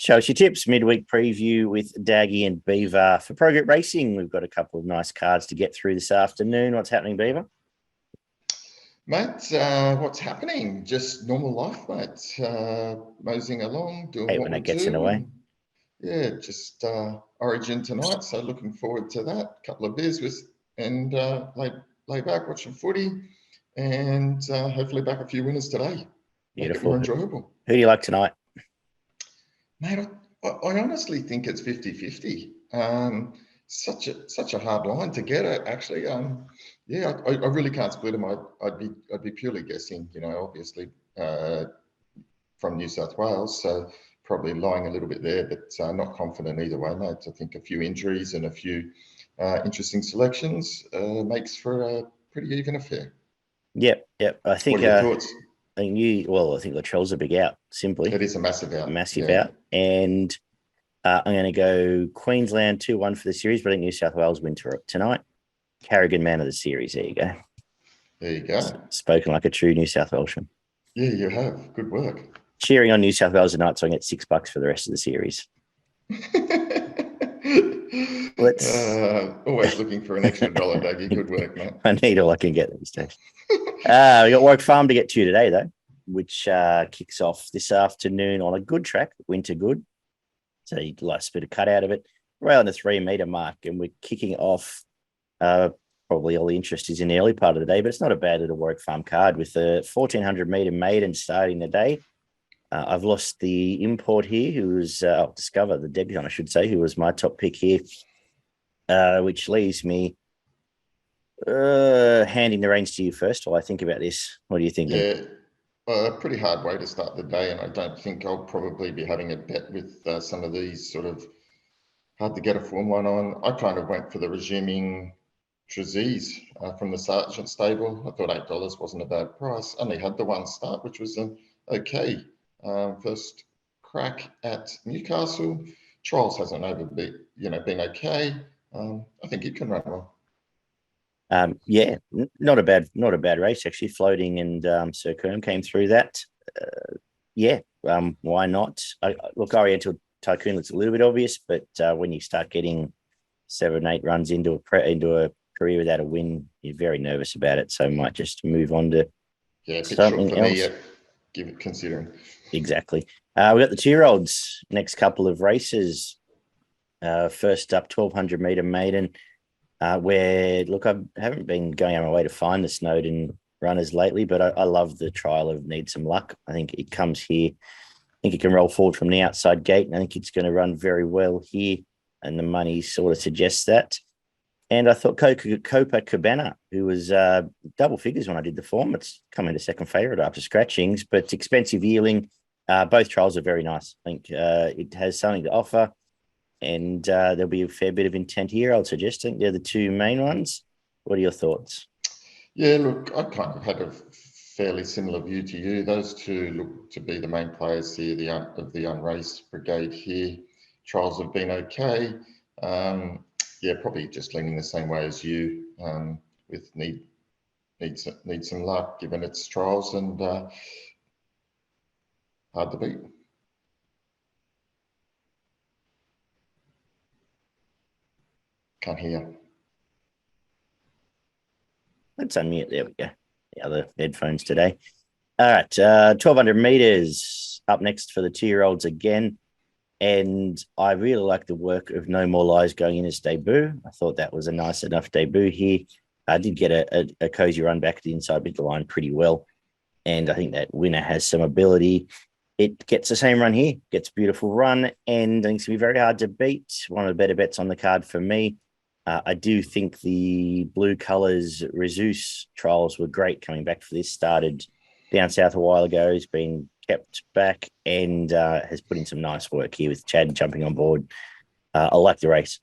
Show us your tips, midweek preview with Daggy and Beaver. For Pro Group Racing, we've got a couple of nice cards to get through this afternoon. What's happening, Beaver? Mate, what's happening? Just normal life, mate. Moseying along, doing what when we it gets do. in the way. Yeah, just Origin tonight, so looking forward to that. Couple of beers and lay back, watch some footy, and hopefully back a few winners today. Beautiful. Make it more enjoyable. Who do you like tonight? Mate, I honestly think it's 50-50. Such a hard line to get it, actually. Yeah, I really can't split them. I'd be purely guessing, obviously from New South Wales, so probably lying a little bit there, but not confident either way, mate. I think a few injuries and a few interesting selections makes for a pretty even affair. Yep. I think. What are your thoughts? I think Latrell's a big out, simply. It is a massive out. Out. And I'm going to go Queensland 2-1 for the series, but I think New South Wales win tonight. Carrigan man of the series. There you go. There you go. Spoken like a true New South Welshman. Yeah, you have. Good work. Cheering on New South Wales tonight, so I get $6 for the rest of the series. Always looking for an extra $1, Daggy. Good work, mate. I need all I can get these days. We got Warwick Farm to get to today, though, which kicks off this afternoon on a good track, Winter Good. So you like a bit of cut out of it, around the 3 metre mark, and we're kicking off. Probably all the interest is in the early part of the day, but it's not a bad little Warwick Farm card with a 1400 metre maiden starting the day. I've lost the import here, who was the debut, I should say, who was my top pick here, which leaves me handing the reins to you first while I think about this. What do you think? Yeah, a pretty hard way to start the day, and I don't think I'll probably be having a bet with some of these sort of hard to get a form one on. I kind of went for the resuming Trezise from the Sargent stable. I thought $8 wasn't a bad price. Only had the one start, which was an okay first crack at Newcastle. Trials hasn't been okay. I think it can run well. Not a bad race actually. Floating and Sir Kerm came through that. Why not? Oriental Tycoon looks a little bit obvious, but when you start getting 7-8 runs into a career without a win, you're very nervous about it. So might just move on to something else. Give it considering. Exactly. We got the 2-year-olds next couple of races. First up, 1200 metre maiden, where I haven't been going out of my way to find the Snowden runners lately, but I love the trial of Need Some Luck. I think it comes here. I think it can roll forward from the outside gate, and I think it's going to run very well here, and the money sort of suggests that. And I thought Copacabana, who was double figures when I did the form, it's come into second favourite after scratchings, but expensive yearling. Both trials are very nice. I think it has something to offer, and there'll be a fair bit of intent here, I'd suggest. I think they're the two main ones. What are your thoughts? Yeah, look, I kind of had a fairly similar view to you. Those two look to be the main players here, of the unraced brigade here. Trials have been okay. Probably just leaning the same way as you, with need some luck given its trials and hard to beat. Can't hear. Let's unmute. There we go. The other headphones today. All right, 1200 metres up next for the 2-year-olds again. And I really like the work of No More Lies going in his debut. I thought that was a nice enough debut here. I did get a cozy run back to the inside bit of the line pretty well. And I think that winner has some ability. It gets the same run here, gets a beautiful run, and I think it's going to be very hard to beat. One of the better bets on the card for me. I do think the blue colours Rezus trials were great coming back for this. Started down south a while ago. Has been kept back and has put in some nice work here with Chad jumping on board. I like the race.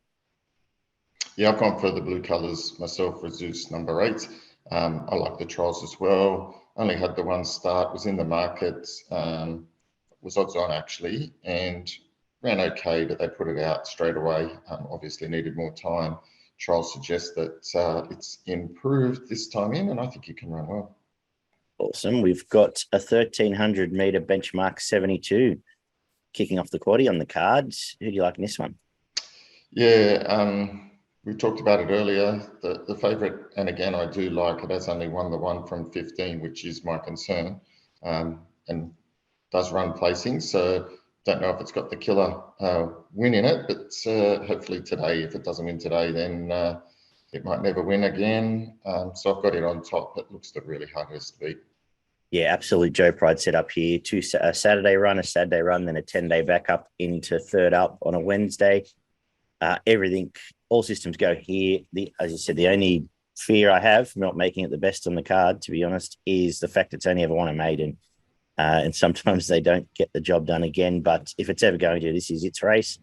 Yeah, I've gone for the blue colours myself, Rezus number 8. I like the trials as well. Only had the one start, was in the market, was odds on actually, and ran okay, but they put it out straight away. Obviously needed more time. Trials suggest that it's improved this time in, and I think it can run well. Awesome. We've got a 1300 metre benchmark 72. kicking off the quaddie on the cards. Who do you like in this one? Yeah, we talked about it earlier. The favourite, and again, I do like it, has only won the one from 15, which is my concern, and does run placing. So don't know if it's got the killer win in it, but hopefully today, if it doesn't win today, then it might never win again. So I've got it on top. It looks the really hardest to beat. Yeah, absolute Joe Pride set up here. A Saturday run, then a 10-day backup into third up on a Wednesday. Everything, all systems go here. As you said, the only fear I have from not making it the best on the card, to be honest, is the fact it's only ever won a maiden. And sometimes they don't get the job done again. But if it's ever going to, this is its race.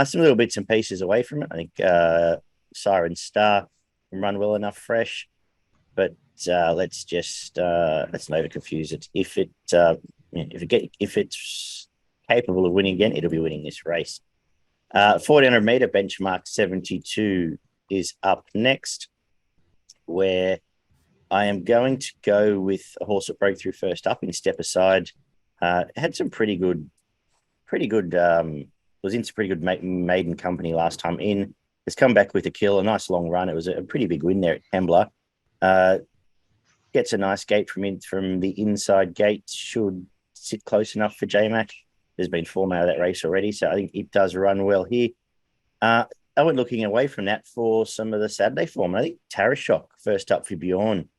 Some little bits and pieces away from it. I think Siren Star can run well enough fresh. But let's not over confuse it. If it's capable of winning again, it'll be winning this race. 1400 meter benchmark 72 is up next, where I am going to go with a horse that broke through first up in Step Aside. Had some pretty good. Was in some pretty good maiden company last time in. Has come back with a kill, a nice long run. It was a pretty big win there at Kembla. Gets a nice gate from the inside gate. Should sit close enough for JMac. There's been form out of that race already, so I think it does run well here. I went looking away from that for some of the Saturday form. I think Taraashoq, first up for Bjorn,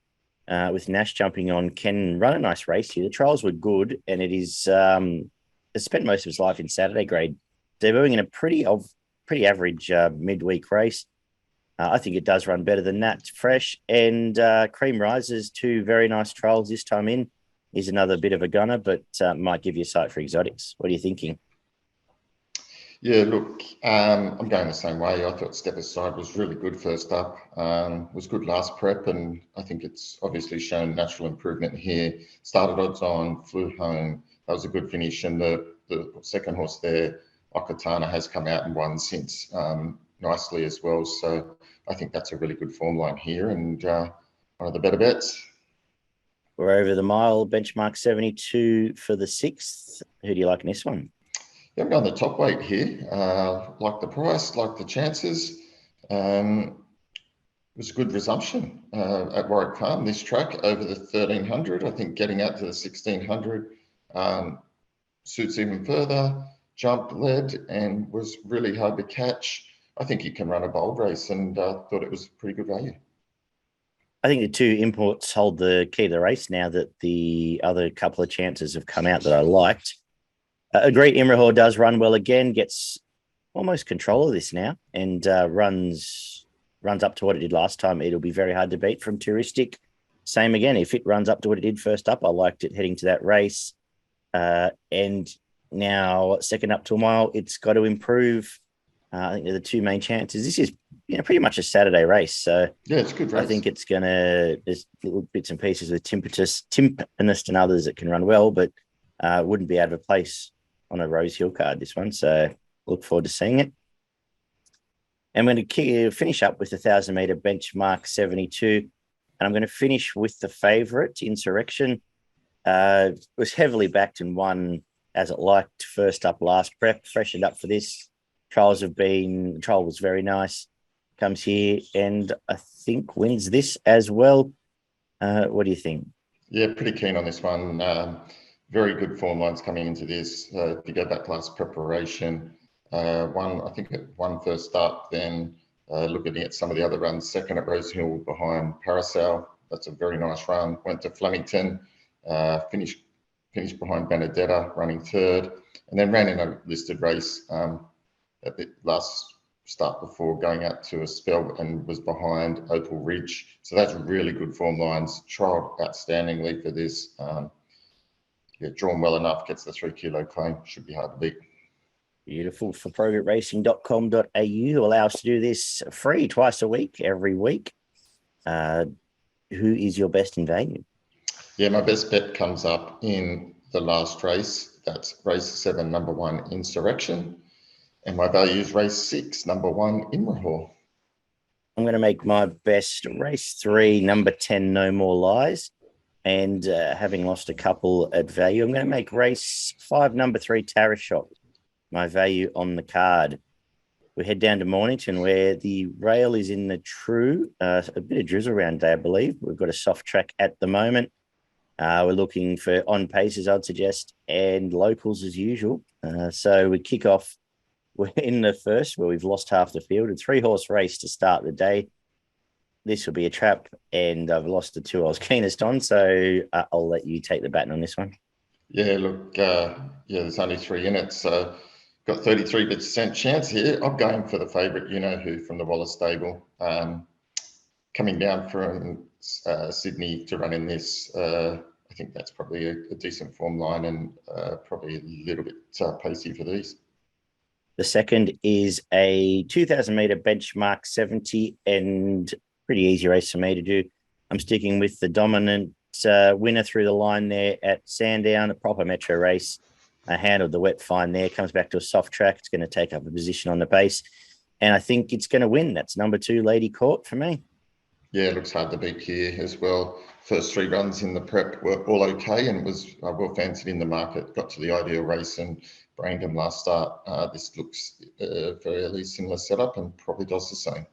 with Nash jumping on, can run a nice race here. The trials were good, and it is has spent most of his life in Saturday grade, debuting in a pretty average midweek race. I think it does run better than that. Fresh and Cream Rises, two very nice trials this time in. He's another bit of a gunner, but might give you a sight for exotics. What are you thinking? Yeah, look, I'm going the same way. I thought Step Aside was really good first up. Was good last prep, and I think it's obviously shown natural improvement here. Started odds on, flew home. That was a good finish, and the second horse there, Okatana, has come out and won since nicely as well. So I think that's a really good form line here, and one of the better bets. We're over the mile, benchmark 72 for the 6th. Who do you like in this one? Yeah, I'm going the top weight here. Like the price, like the chances. It was a good resumption at Warwick Farm, this track over the 1300. I think getting out to the 1600 suits even further. Jumped, led, and was really hard to catch. I think he can run a bold race, and thought it was pretty good value. I think the two imports hold the key to the race now that the other couple of chances have come out that I liked. A great Imrahor does run well again, gets almost control of this now, and runs up to what it did last time. It'll be very hard to beat from Touristic. Same again. If it runs up to what it did first up, I liked it heading to that race. And now second up to a mile, it's got to improve. I think they're the two main chances. This is pretty much a Saturday race. So yeah, it's a good race. I think it's there's little bits and pieces with Timpanist and others that can run well, but wouldn't be out of a place on a Rose Hill card, this one. So look forward to seeing it. I'm going to finish up with the 1,000 meter benchmark 72. And I'm going to finish with the favourite, Insurrection. Was heavily backed and won as it liked first up last prep, freshened up for this. Trial was very nice. Comes here and I think wins this as well. What do you think? Yeah, pretty keen on this one. Very good form lines coming into this. If you go back last preparation, I think it won first up, then looking at some of the other runs, second at Rose Hill behind Parasol. That's a very nice run. Went to Flemington, finished behind Benedetta, running third, and then ran in a listed race at the last start before going out to a spell and was behind Opal Ridge. So that's really good form lines. Trialled outstandingly for this. Drawn well enough, gets the 3 kilo claim. Should be hard to beat. Beautiful. For progretracing.com.au, allow us to do this free twice a week, every week. Who is your best in value? Yeah, my best bet comes up in the last race. That's race 7, number 1, Insurrection. And my value is race 6, number 1, Imrahor. I'm going to make my best race 3, number 10, No More Lies. And having lost a couple at value, I'm going to make race 5, number 3, Taraashoq. my value on the card. We head down to Mornington, where the rail is in the true. A bit of drizzle around today, I believe. We've got a soft track at the moment. We're looking for on paces, I'd suggest, and locals as usual. So we kick off. We're in the first, where we've lost half the field. A 3-horse race to start the day. This will be a trap, and I've lost the 2 I was keenest on. So I'll let you take the baton on this one. Yeah, look, there's only 3 in it, so got 33% chance here. I'm going for the favourite, you know who, from the Wallace stable. Coming down from Sydney to run in this, I think that's probably a decent form line, and probably a little bit pacey for these. The second is a 2,000 metre benchmark 70, and pretty easy race for me to do. I'm sticking with the dominant winner through the line there at Sandown, a proper metro race. Handled the wet fine there, comes back to a soft track. It's going to take up a position on the pace, and I think it's going to win. That's number 2, Lady Court, for me. Yeah, it looks hard to beat here as well. First 3 runs in the prep were all okay, and was well fancied in the market. Got to the ideal race and brained him last start. This looks a fairly similar setup and probably does the same.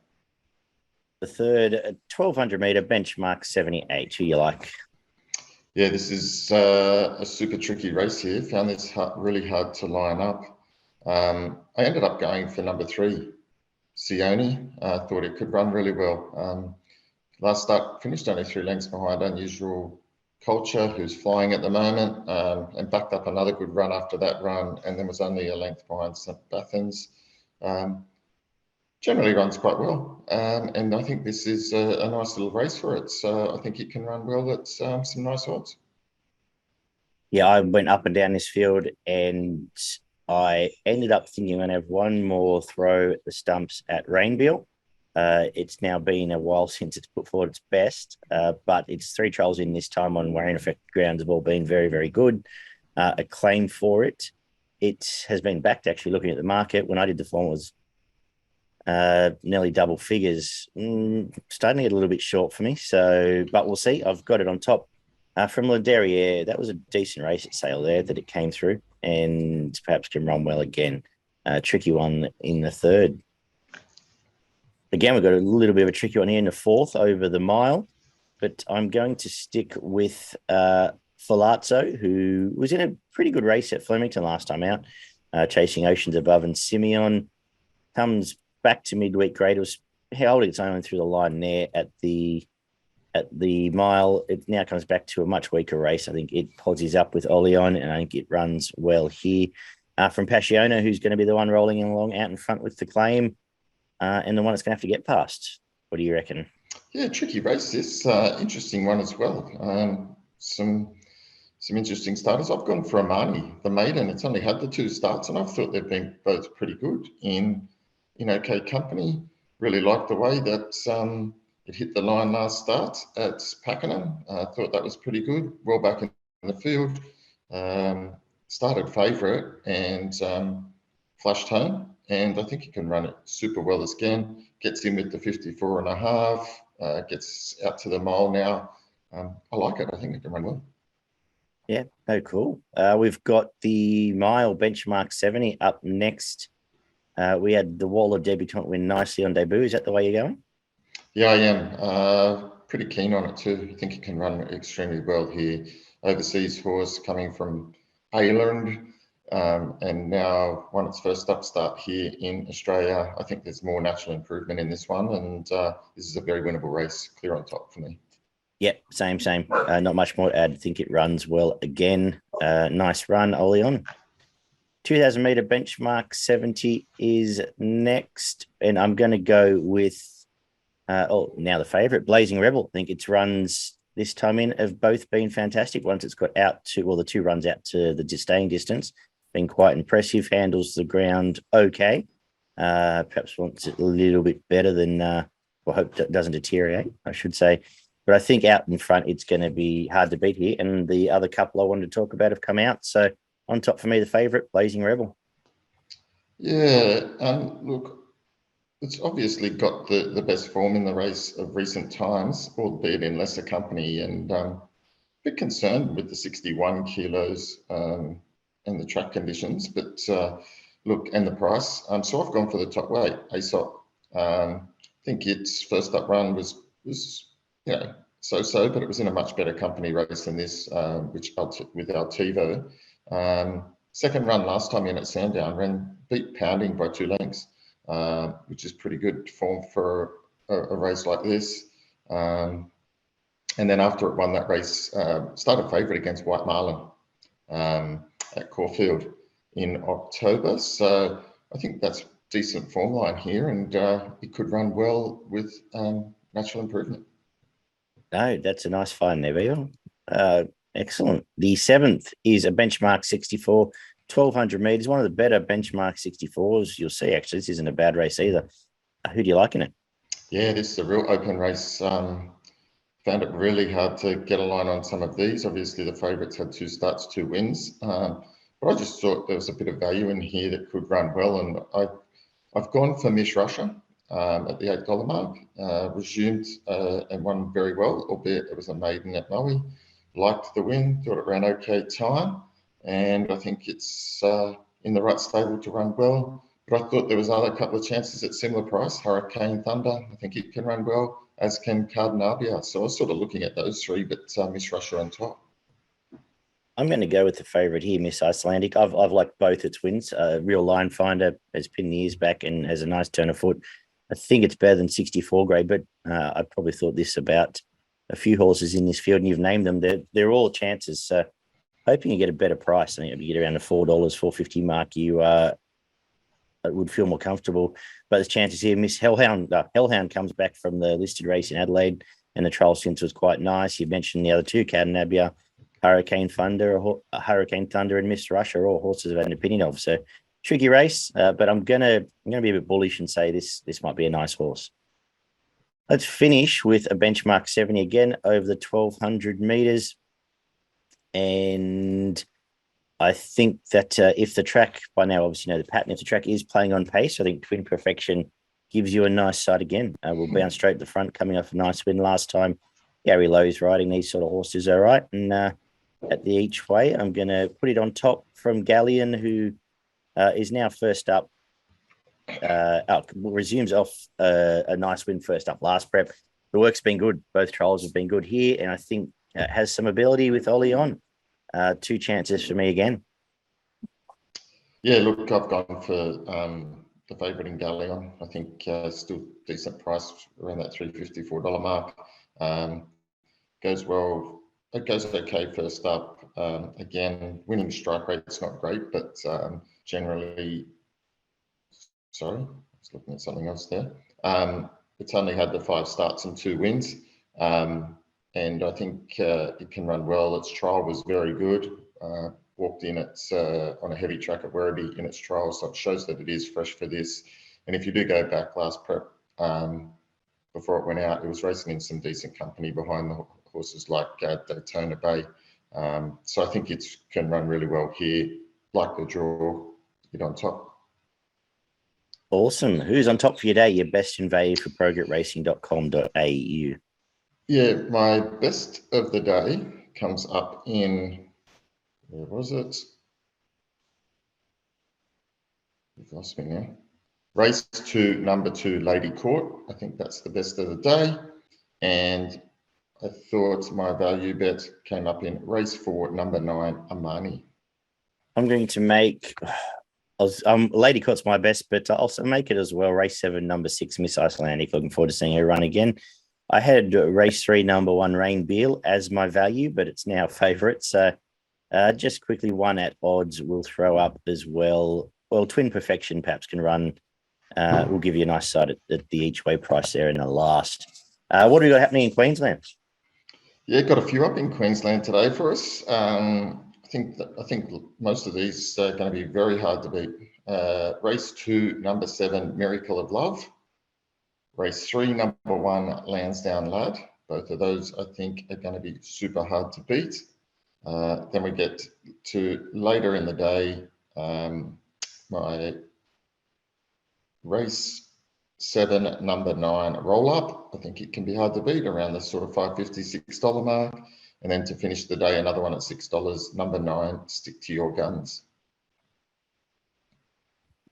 The third, 1,200 metre benchmark 78. Who you like? Yeah, this is a super tricky race here. Found this really hard to line up. I ended up going for number 3, Sione. Thought it could run really well. Last start, finished only 3 lengths behind Unusual Culture, who's flying at the moment, and backed up another good run after that run, and then was only a length behind St. Bathans. Generally runs quite well, and I think this is a nice little race for it. So I think it can run well at some nice odds. Yeah, I went up and down this field, and I ended up thinking I'm going to have one more throw at the stumps at Rainbill. It's now been a while since it's put forward its best, but it's 3 trials in this time on rain affected grounds have all been very, very good. A claim for it. It has been backed, actually, looking at the market. When I did the form, it was nearly double figures. Starting to get a little bit short for me. So, but we'll see. I've got it on top. From La Derriere, that was a decent race at Sale there that it came through, and perhaps can run well again. Tricky one in the third. Again, we've got a little bit of a tricky one here in the fourth over the mile, but I'm going to stick with Falazzo, who was in a pretty good race at Flemington last time out, chasing Oceans Above, and Simeon comes back to midweek grade. It was holding its own through the line there at the mile. It now comes back to a much weaker race. I think it posies up with Oleon, and I think it runs well here. From Passiona, who's going to be the one rolling along out in front with the claim, and the one that's going to have to get past. What do you reckon? Yeah, tricky race this. Interesting one as well. Some interesting starters. I've gone for Amani, the maiden. It's only had the 2 starts, and I've thought they've been both pretty good in okay company. Really liked the way that it hit the line last start at Pakenham. I thought that was pretty good. Well back in the field. Started favourite and flashed home. And I think he can run it super well again. Gets in with the 54.5. Gets out to the mile now. I like it. I think it can run well. Yeah, cool. We've got the mile benchmark 70 up next. We had the Waller debutant win nicely on debut. Is that the way you're going? Yeah, I am. Pretty keen on it too. I think it can run extremely well here. Overseas horse coming from Ireland, and now won its first upstart here in Australia. I think there's more natural improvement in this one, and this is a very winnable race. Clear on top for me. Yep, same. Not much more to add. I think it runs well again. Nice run, Oleon. 2,000 metre benchmark 70 is next, and I'm going to go with now the favourite, Blazing Rebel. I think its runs this time in have both been fantastic. Once it's got out to, well, the 2 runs out to the staying distance, been quite impressive. Handles the ground okay. Perhaps wants it a little bit better than, hope it doesn't deteriorate, I should say. But I think out in front, it's going to be hard to beat here. And the other couple I wanted to talk about have come out. So on top for me, the favourite, Blazing Rebel. Yeah, look, it's obviously got the best form in the race of recent times, albeit in lesser company, and a bit concerned with the 61 kilos and the track conditions. But look, and the price. So I've gone for the top weight, ASOP. I think its first up run was so-so, but it was in a much better company race than this, with Altivo. Second run last time in at Sandown, beat Pounding by 2 lengths, which is pretty good form for a race like this. And then after it won that race, started favourite against White Marlin at Caulfield in October. So I think that's decent form line here, and it could run well with natural improvement. No, that's a nice find there, Beaver. Excellent. The 7th is a benchmark 64, 1,200 metres, one of the better benchmark 64s you'll see, actually. This isn't a bad race either. Who do you like in it? Yeah, this is a real open race. Found it really hard to get a line on some of these. Obviously, the favourites had 2 starts, 2 wins. But I just thought there was a bit of value in here that could run well. And I've gone for Miss Russia at the $8 mark. Resumed and won very well, albeit it was a maiden at Maui. Liked the win, thought it ran okay time. And I think it's in the right stable to run well. But I thought there was another couple of chances at similar price. Hurricane Thunder, I think it can run well, as can Cardinabia. So I was sort of looking at those 3, but Miss Russia on top. I'm going to go with the favourite here, Miss Icelandic. I've liked both its wins. Real line finder, has pinned the ears back and has a nice turn of foot. I think it's better than 64 grade, but I probably thought this about a few horses in this field, and you've named them. They're all chances. So hoping you get a better price. I think if you get around the $4, $4.50 mark, you would feel more comfortable. But there's chances here. Miss Hellhound comes back from the listed race in Adelaide, and the trial since was quite nice. You mentioned the other 2, Cardinabia, Hurricane Thunder, and Miss Russia, all horses I've had an opinion of. So tricky race, but I'm gonna be a bit bullish and say this might be a nice horse. Let's finish with a benchmark 70 again over the 1,200 meters, and I think that if the track, by now obviously know the pattern, if the track is playing on pace, I think Twin Perfection gives you a nice sight again. We'll bounce straight to the front, coming off a nice win last time. Gary Lowe's riding these sort of horses, all right. And at the each way, I'm going to put it on top from Galleon, who is now first up. Resumes off a nice win first up last prep. The work's been good. Both trials have been good here, and I think has some ability with Ollie on. 2 chances for me again. Yeah, look, I've gone for the favourite in Galleon. I think still decent price around that $3.54 mark. Goes well. It goes okay first up. Again, winning strike rate's not great, but generally, sorry, I was looking at something else there. It's only had the 5 starts and 2 wins. And I think it can run well. Its trial was very good. Walked in on a heavy track at Werribee in its trial, so it shows that it is fresh for this. And if you do go back last prep, before it went out, it was racing in some decent company behind the horses like Daytona Bay. So I think it can run really well here. Like the draw, get on top. Awesome. Who's on top for your day? Your best in value for progretracing.com.au. Yeah, my best of the day comes up in, where was it? You've lost me now. Race 2, number 2, Lady Court. I think that's the best of the day. And I thought my value bet came up in race 4, number 9, Amani. I'm going to make, Lady Court's my best, but I'll also make it as well. Race 7, number 6, Miss Icelandic. Looking forward to seeing her run again. I had race 3, number 1, Rain Beal as my value, but it's now favourite. So just quickly, 1 at odds will throw up as well. Well, Twin Perfection perhaps can run. We'll give you a nice sight at the each way price there in the last. What have we got happening in Queensland? Yeah, got a few up in Queensland today for us. I think most of these are going to be very hard to beat. Race 2, number 7, Miracle of Love. Race 3, number 1, Lansdowne Lad. Both of those, I think, are going to be super hard to beat. Then we get to later in the day, my race 7, number 9, Roll Up. I think it can be hard to beat around the sort of $5.56 mark. And then to finish the day, another one at $6, number 9, Stick to Your Guns.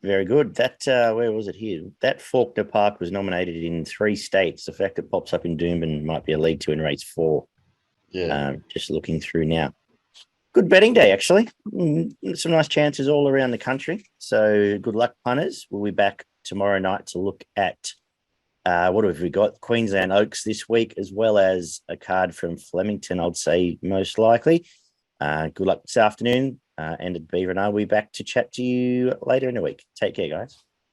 Very good. That where was it here? That Faulkner Park was nominated in 3 states. The fact it pops up in Doomben might be a lead to in race 4. Yeah. Just looking through now. Good betting day, actually. Some nice chances all around the country. So good luck, punters. We'll be back tomorrow night to look at what have we got? Queensland Oaks this week, as well as a card from Flemington, I'd say most likely. Good luck this afternoon. And at Beaver and I will be back to chat to you later in the week. Take care, guys.